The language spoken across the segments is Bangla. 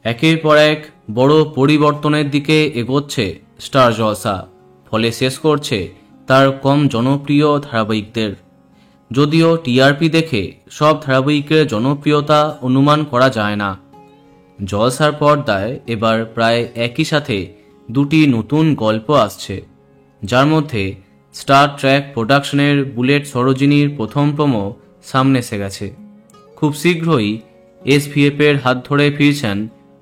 একের পর এক বড় পরিবর্তনের দিকে এগোচ্ছে স্টার জলসা, ফলে শেষ করছে তার কম জনপ্রিয় ধারাবাহিকদের। যদিও টিআরপি দেখে সব ধারাবাহিকের জনপ্রিয়তা অনুমান করা যায় না। জলসার পর্দায় এবার প্রায় একই সাথে দুটি নতুন গল্প আসছে, যার মধ্যে স্টার ট্র্যাক প্রোডাকশনের বুলেট সরোজিনীর প্রথম প্রোমো সামনে এসে গেছে। খুব শীঘ্রই এসভিএফের হাত ধরে ফিরছেন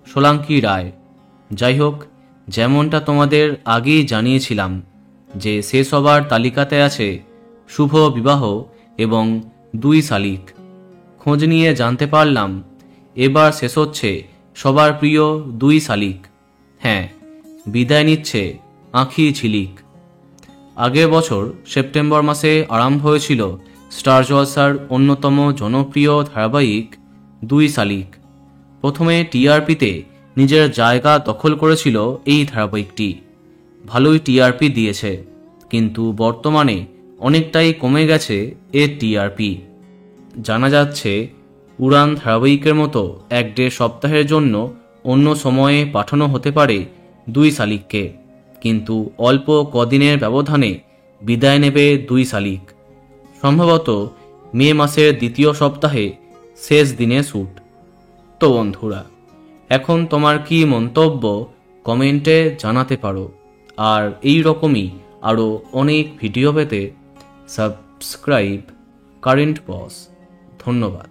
সোলাঙ্কি রায়। যাই হোক, যেমনটা তোমাদের আগেই জানিয়েছিলাম যে শেষ হবার তালিকাতে আছে শুভ বিবাহ এবং 2 শালিক। খোঁজ নিয়ে জানতে পারলাম এবার শেষ হচ্ছে সবার প্রিয় 2 শালিক। হ্যাঁ, বিদায় নিচ্ছে আঁখি ঝিলিক। আগের বছর সেপ্টেম্বর মাসে আরম্ভ হয়েছিল স্টার জলসার অন্যতম জনপ্রিয় ধারাবাহিক 2 শালিক। প্রথমে টিআরপিতে নিজের জায়গা দখল করেছিল এই ধারাবাহিকটি, ভালোই টিআরপি দিয়েছে, কিন্তু বর্তমানে অনেকটাই কমে গেছে এর টিআরপি। জানা যাচ্ছে উড়ান ধারাবাহিকের মতো 1-1.5 সপ্তাহের জন্য অন্য সময়ে পাঠানো হতে পারে 2 শালিককে, কিন্তু অল্প কদিনের ব্যবধানে বিদায় নেবে 2 শালিক। সম্ভবত মে মাসের দ্বিতীয় সপ্তাহে শেষ দিনে শ্যুট। তো বন্ধুরা, এখন তোমার কি মন্তব্য কমেন্টে জানাতে পারো। আর এই রকমই আরও অনেক ভিডিও পেতে সাবস্ক্রাইব কারেন্ট বস। ধন্যবাদ।